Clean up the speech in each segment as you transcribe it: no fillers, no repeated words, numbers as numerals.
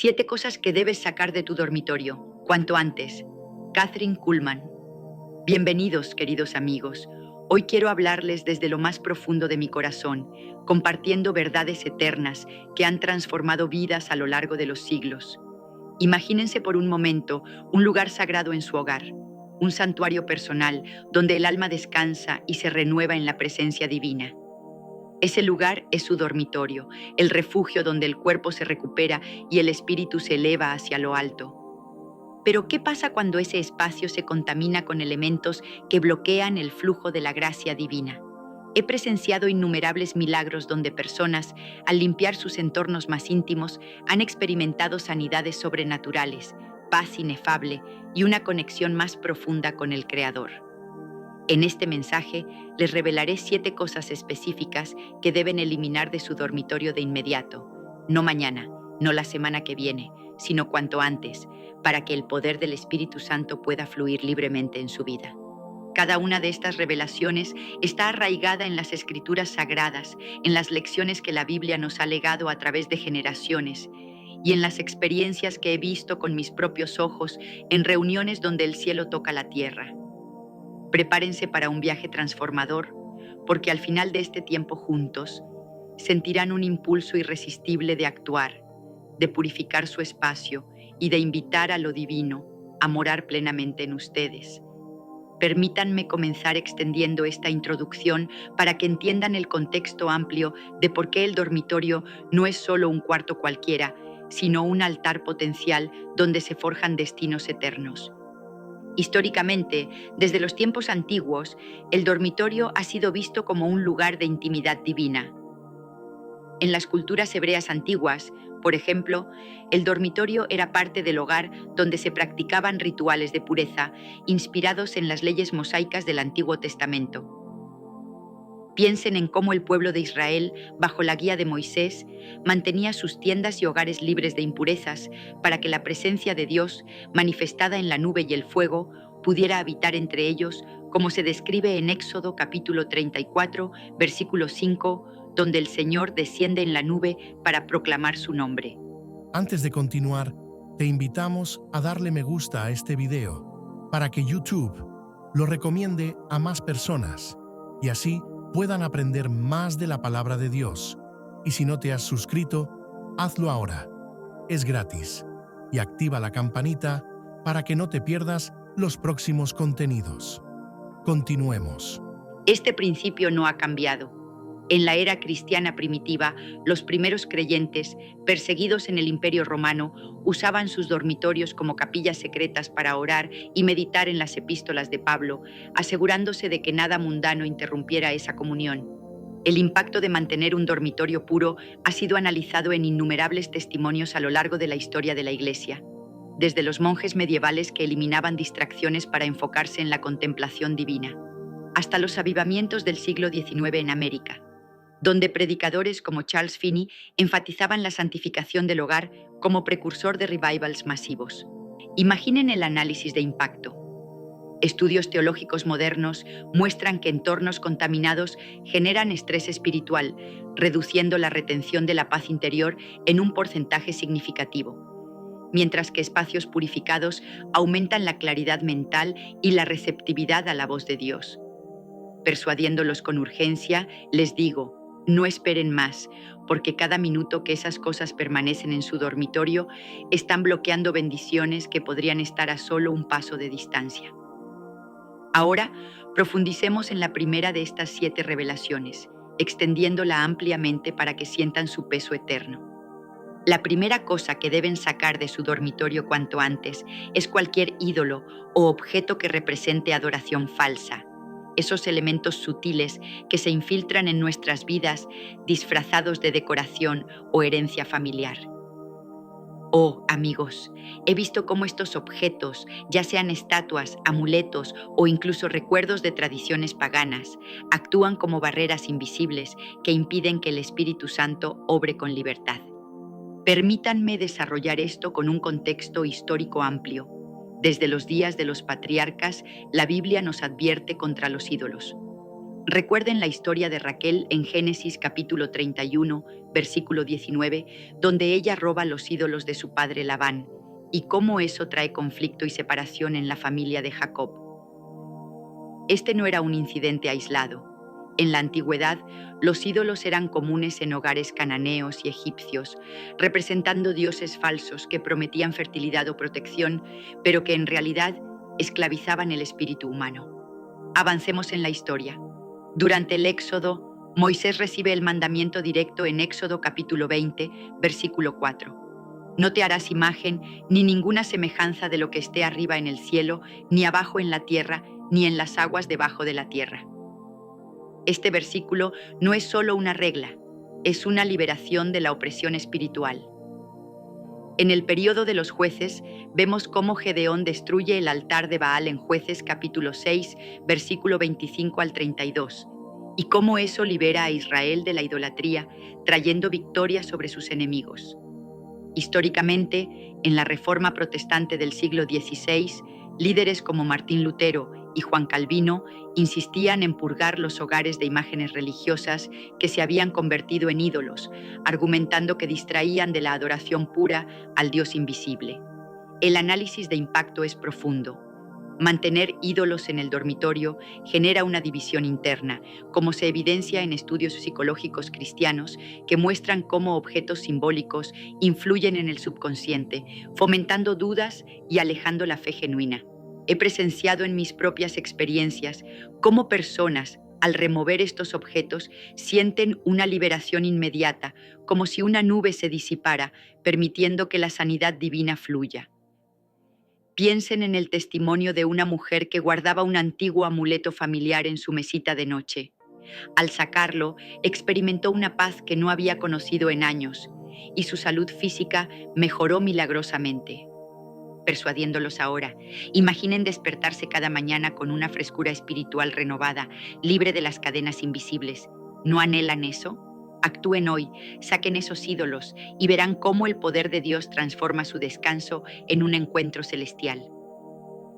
7 cosas que debes sacar de tu dormitorio, cuanto antes. Catherine Kuhlman. Bienvenidos, queridos amigos. Hoy quiero hablarles desde lo más profundo de mi corazón, compartiendo verdades eternas que han transformado vidas a lo largo de los siglos. Imagínense por un momento un lugar sagrado en su hogar, un santuario personal donde el alma descansa y se renueva en la presencia divina. Ese lugar es su dormitorio, el refugio donde el cuerpo se recupera y el espíritu se eleva hacia lo alto. Pero ¿qué pasa cuando ese espacio se contamina con elementos que bloquean el flujo de la gracia divina? He presenciado innumerables milagros donde personas, al limpiar sus entornos más íntimos, han experimentado sanidades sobrenaturales, paz inefable y una conexión más profunda con el Creador. En este mensaje les revelaré 7 cosas específicas que deben eliminar de su dormitorio de inmediato, no mañana, no la semana que viene, sino cuanto antes, para que el poder del Espíritu Santo pueda fluir libremente en su vida. Cada una de estas revelaciones está arraigada en las Escrituras sagradas, en las lecciones que la Biblia nos ha legado a través de generaciones y en las experiencias que he visto con mis propios ojos en reuniones donde el cielo toca la tierra. Prepárense para un viaje transformador, porque al final de este tiempo juntos, sentirán un impulso irresistible de actuar, de purificar su espacio y de invitar a lo divino a morar plenamente en ustedes. Permítanme comenzar extendiendo esta introducción para que entiendan el contexto amplio de por qué el dormitorio no es solo un cuarto cualquiera, sino un altar potencial donde se forjan destinos eternos. Históricamente, desde los tiempos antiguos, el dormitorio ha sido visto como un lugar de intimidad divina. En las culturas hebreas antiguas, por ejemplo, el dormitorio era parte del hogar donde se practicaban rituales de pureza inspirados en las leyes mosaicas del Antiguo Testamento. Piensen en cómo el pueblo de Israel, bajo la guía de Moisés, mantenía sus tiendas y hogares libres de impurezas para que la presencia de Dios, manifestada en la nube y el fuego, pudiera habitar entre ellos, como se describe en Éxodo capítulo 34, versículo 5, donde el Señor desciende en la nube para proclamar su nombre. Antes de continuar, te invitamos a darle me gusta a este video para que YouTube lo recomiende a más personas y así puedan aprender más de la palabra de Dios. Y si no te has suscrito, hazlo ahora. Es gratis. Y activa la campanita para que no te pierdas los próximos contenidos. Continuemos. Este principio no ha cambiado. En la era cristiana primitiva, los primeros creyentes, perseguidos en el Imperio Romano, usaban sus dormitorios como capillas secretas para orar y meditar en las epístolas de Pablo, asegurándose de que nada mundano interrumpiera esa comunión. El impacto de mantener un dormitorio puro ha sido analizado en innumerables testimonios a lo largo de la historia de la Iglesia, desde los monjes medievales que eliminaban distracciones para enfocarse en la contemplación divina, hasta los avivamientos del siglo XIX en América, donde predicadores como Charles Finney enfatizaban la santificación del hogar como precursor de revivals masivos. Imaginen el análisis de impacto. Estudios teológicos modernos muestran que entornos contaminados generan estrés espiritual, reduciendo la retención de la paz interior en un porcentaje significativo, mientras que espacios purificados aumentan la claridad mental y la receptividad a la voz de Dios. Persuadiéndolos con urgencia, les digo, no esperen más, porque cada minuto que esas cosas permanecen en su dormitorio están bloqueando bendiciones que podrían estar a solo un paso de distancia. Ahora, profundicemos en la primera de estas 7 revelaciones, extendiéndola ampliamente para que sientan su peso eterno. La primera cosa que deben sacar de su dormitorio cuanto antes es cualquier ídolo o objeto que represente adoración falsa. Esos elementos sutiles que se infiltran en nuestras vidas disfrazados de decoración o herencia familiar. Oh, amigos, he visto cómo estos objetos, ya sean estatuas, amuletos o incluso recuerdos de tradiciones paganas, actúan como barreras invisibles que impiden que el Espíritu Santo obre con libertad. Permítanme desarrollar esto con un contexto histórico amplio. Desde los días de los patriarcas, la Biblia nos advierte contra los ídolos. Recuerden la historia de Raquel en Génesis capítulo 31, versículo 19, donde ella roba los ídolos de su padre Labán, y cómo eso trae conflicto y separación en la familia de Jacob. Este no era un incidente aislado. En la antigüedad, los ídolos eran comunes en hogares cananeos y egipcios, representando dioses falsos que prometían fertilidad o protección, pero que en realidad esclavizaban el espíritu humano. Avancemos en la historia. Durante el Éxodo, Moisés recibe el mandamiento directo en Éxodo capítulo 20, versículo 4. No te harás imagen ni ninguna semejanza de lo que esté arriba en el cielo, ni abajo en la tierra, ni en las aguas debajo de la tierra. Este versículo no es solo una regla, es una liberación de la opresión espiritual. En el período de los jueces, vemos cómo Gedeón destruye el altar de Baal en Jueces capítulo 6, versículo 25 al 32, y cómo eso libera a Israel de la idolatría, trayendo victoria sobre sus enemigos. Históricamente, en la Reforma Protestante del siglo XVI, líderes como Martín Lutero y Juan Calvino insistían en purgar los hogares de imágenes religiosas que se habían convertido en ídolos, argumentando que distraían de la adoración pura al Dios invisible. El análisis de impacto es profundo. Mantener ídolos en el dormitorio genera una división interna, como se evidencia en estudios psicológicos cristianos que muestran cómo objetos simbólicos influyen en el subconsciente, fomentando dudas y alejando la fe genuina. He presenciado en mis propias experiencias cómo personas, al remover estos objetos, sienten una liberación inmediata, como si una nube se disipara, permitiendo que la sanidad divina fluya. Piensen en el testimonio de una mujer que guardaba un antiguo amuleto familiar en su mesita de noche. Al sacarlo, experimentó una paz que no había conocido en años, y su salud física mejoró milagrosamente. Persuadiéndolos ahora, imaginen despertarse cada mañana con una frescura espiritual renovada, libre de las cadenas invisibles. ¿No anhelan eso? Actúen hoy, saquen esos ídolos y verán cómo el poder de Dios transforma su descanso en un encuentro celestial.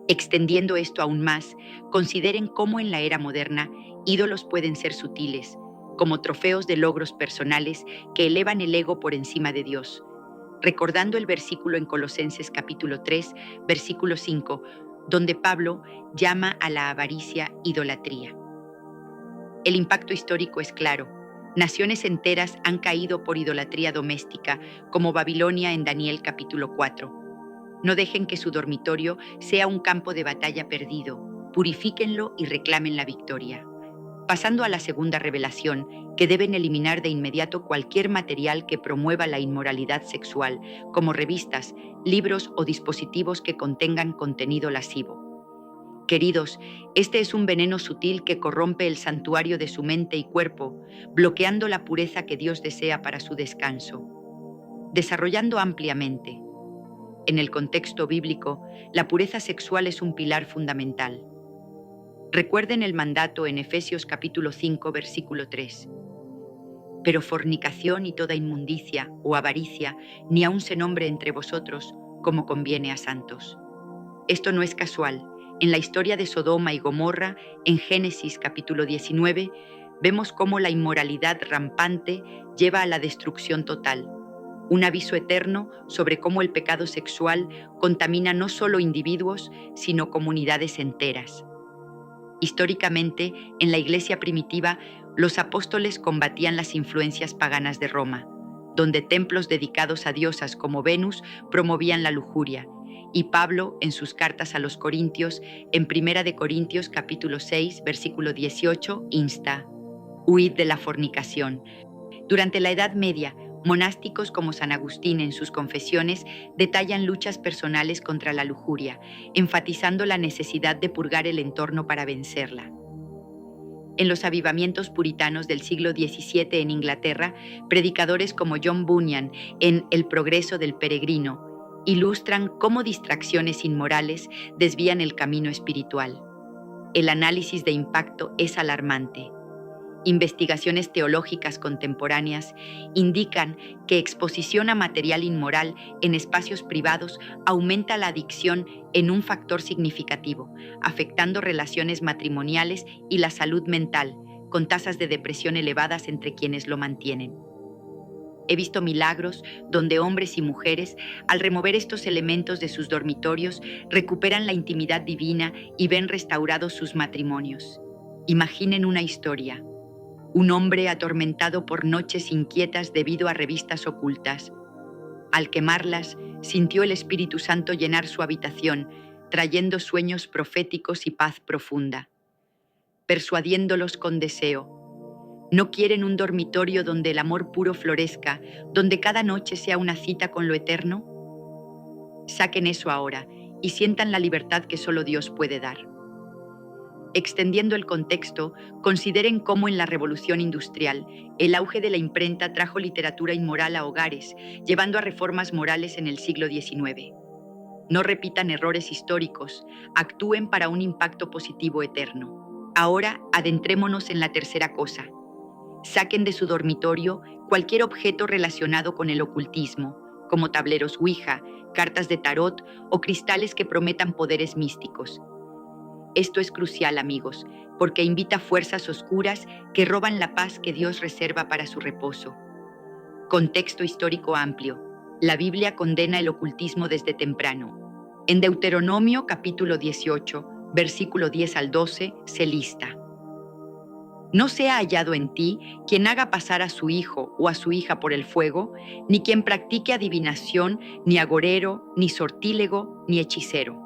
Extendiendo esto aún más, consideren cómo en la era moderna ídolos pueden ser sutiles, como trofeos de logros personales que elevan el ego por encima de Dios. Recordando el versículo en Colosenses capítulo 3, versículo 5, donde Pablo llama a la avaricia idolatría. El impacto histórico es claro. Naciones enteras han caído por idolatría doméstica, como Babilonia en Daniel capítulo 4. No dejen que su dormitorio sea un campo de batalla perdido. Purifíquenlo y reclamen la victoria. Pasando a la segunda revelación, que deben eliminar de inmediato cualquier material que promueva la inmoralidad sexual, como revistas, libros o dispositivos que contengan contenido lascivo. Queridos, este es un veneno sutil que corrompe el santuario de su mente y cuerpo, bloqueando la pureza que Dios desea para su descanso. Desarrollando ampliamente. En el contexto bíblico, la pureza sexual es un pilar fundamental. Recuerden el mandato en Efesios capítulo 5, versículo 3. Pero fornicación y toda inmundicia o avaricia ni aun se nombre entre vosotros, como conviene a santos. Esto no es casual. En la historia de Sodoma y Gomorra, en Génesis capítulo 19, vemos cómo la inmoralidad rampante lleva a la destrucción total. Un aviso eterno sobre cómo el pecado sexual contamina no solo individuos, sino comunidades enteras. Históricamente, en la iglesia primitiva, los apóstoles combatían las influencias paganas de Roma, donde templos dedicados a diosas como Venus promovían la lujuria, y Pablo, en sus cartas a los Corintios, en 1 de Corintios capítulo 6, versículo 18, insta: huid de la fornicación. Durante la Edad Media, monásticos como San Agustín en sus confesiones detallan luchas personales contra la lujuria, enfatizando la necesidad de purgar el entorno para vencerla. En los avivamientos puritanos del siglo XVII en Inglaterra, predicadores como John Bunyan en El progreso del peregrino ilustran cómo distracciones inmorales desvían el camino espiritual. El análisis de impacto es alarmante. Investigaciones teológicas contemporáneas indican que exposición a material inmoral en espacios privados aumenta la adicción en un factor significativo, afectando relaciones matrimoniales y la salud mental, con tasas de depresión elevadas entre quienes lo mantienen. He visto milagros donde hombres y mujeres, al remover estos elementos de sus dormitorios, recuperan la intimidad divina y ven restaurados sus matrimonios. Imaginen una historia. Un hombre atormentado por noches inquietas debido a revistas ocultas. Al quemarlas, sintió el Espíritu Santo llenar su habitación, trayendo sueños proféticos y paz profunda. Persuadiéndolos con deseo. ¿No quieren un dormitorio donde el amor puro florezca, donde cada noche sea una cita con lo eterno? Saquen eso ahora y sientan la libertad que solo Dios puede dar. Extendiendo el contexto, consideren cómo en la Revolución Industrial, el auge de la imprenta trajo literatura inmoral a hogares, llevando a reformas morales en el siglo XIX. No repitan errores históricos, actúen para un impacto positivo eterno. Ahora, adentrémonos en la tercera cosa. Saquen de su dormitorio cualquier objeto relacionado con el ocultismo, como tableros Ouija, cartas de tarot o cristales que prometan poderes místicos. Esto es crucial, amigos, porque invita fuerzas oscuras que roban la paz que Dios reserva para su reposo. Contexto histórico amplio. La Biblia condena el ocultismo desde temprano. En Deuteronomio capítulo 18, versículo 10 al 12, se lista: No sea hallado en ti quien haga pasar a su hijo o a su hija por el fuego, ni quien practique adivinación, ni agorero, ni sortílego, ni hechicero.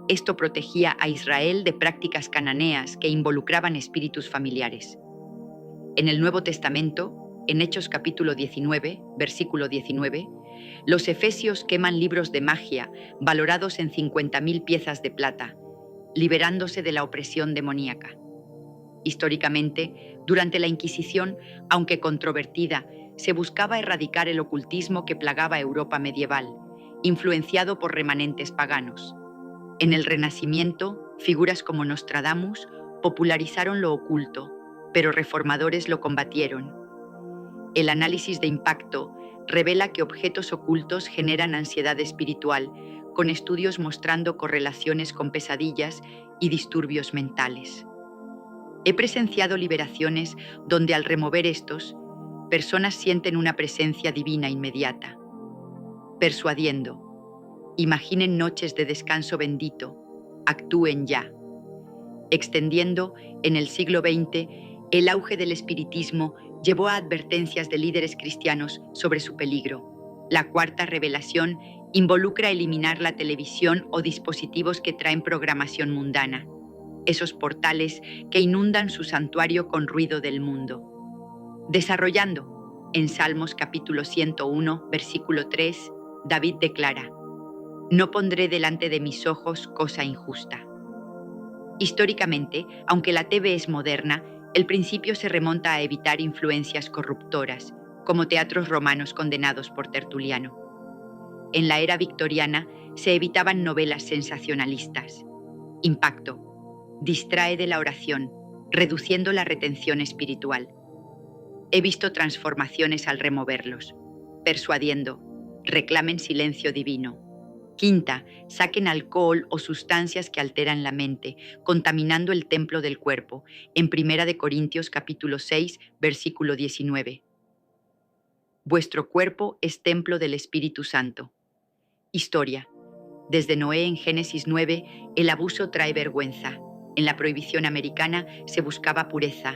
Esto protegía a Israel de prácticas cananeas que involucraban espíritus familiares. En el Nuevo Testamento, en Hechos capítulo 19, versículo 19, los efesios queman libros de magia valorados en 50.000 piezas de plata, liberándose de la opresión demoníaca. Históricamente, durante la Inquisición, aunque controvertida, se buscaba erradicar el ocultismo que plagaba Europa medieval, influenciado por remanentes paganos. En el Renacimiento, figuras como Nostradamus popularizaron lo oculto, pero reformadores lo combatieron. El análisis de impacto revela que objetos ocultos generan ansiedad espiritual, con estudios mostrando correlaciones con pesadillas y disturbios mentales. He presenciado liberaciones donde al remover estos, personas sienten una presencia divina inmediata. Persuadiendo. Imaginen noches de descanso bendito. Actúen ya. Extendiendo, en el siglo XX, el auge del espiritismo llevó a advertencias de líderes cristianos sobre su peligro. La cuarta revelación involucra eliminar la televisión o dispositivos que traen programación mundana. Esos portales que inundan su santuario con ruido del mundo. Desarrollando, en Salmos capítulo 101, versículo 3, David declara: No pondré delante de mis ojos cosa injusta. Históricamente, aunque la TV es moderna, el principio se remonta a evitar influencias corruptoras, como teatros romanos condenados por Tertuliano. En la era victoriana se evitaban novelas sensacionalistas. Impacto. Distrae de la oración, reduciendo la retención espiritual. He visto transformaciones al removerlos. Persuadiendo, reclamen silencio divino. Quinta, saquen alcohol o sustancias que alteran la mente, contaminando el templo del cuerpo, en 1 Corintios capítulo 6, versículo 19. Vuestro cuerpo es templo del Espíritu Santo. Historia. Desde Noé en Génesis 9, el abuso trae vergüenza. En la prohibición americana se buscaba pureza.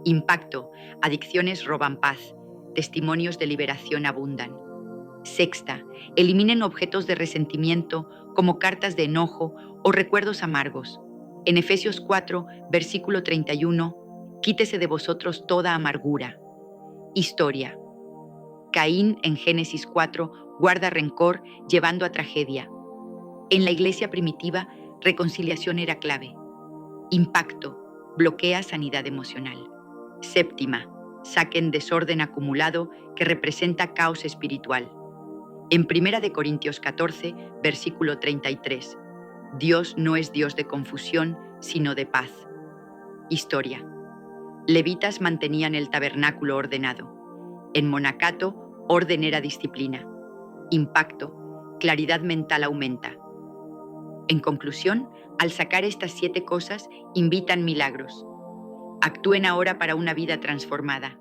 Impacto. Adicciones roban paz. Testimonios de liberación abundan. Sexta, eliminen objetos de resentimiento como cartas de enojo o recuerdos amargos. En Efesios 4, versículo 31, quítese de vosotros toda amargura. Historia. Caín en Génesis 4 guarda rencor llevando a tragedia. En la iglesia primitiva, reconciliación era clave. Impacto. Bloquea sanidad emocional. Séptima, saquen desorden acumulado que representa caos espiritual. En 1 Corintios 14, versículo 33, Dios no es Dios de confusión, sino de paz. Historia. Levitas mantenían el tabernáculo ordenado. En monacato, orden era disciplina. Impacto. Claridad mental aumenta. En conclusión, al sacar estas 7 cosas, invitan milagros. Actúen ahora para una vida transformada.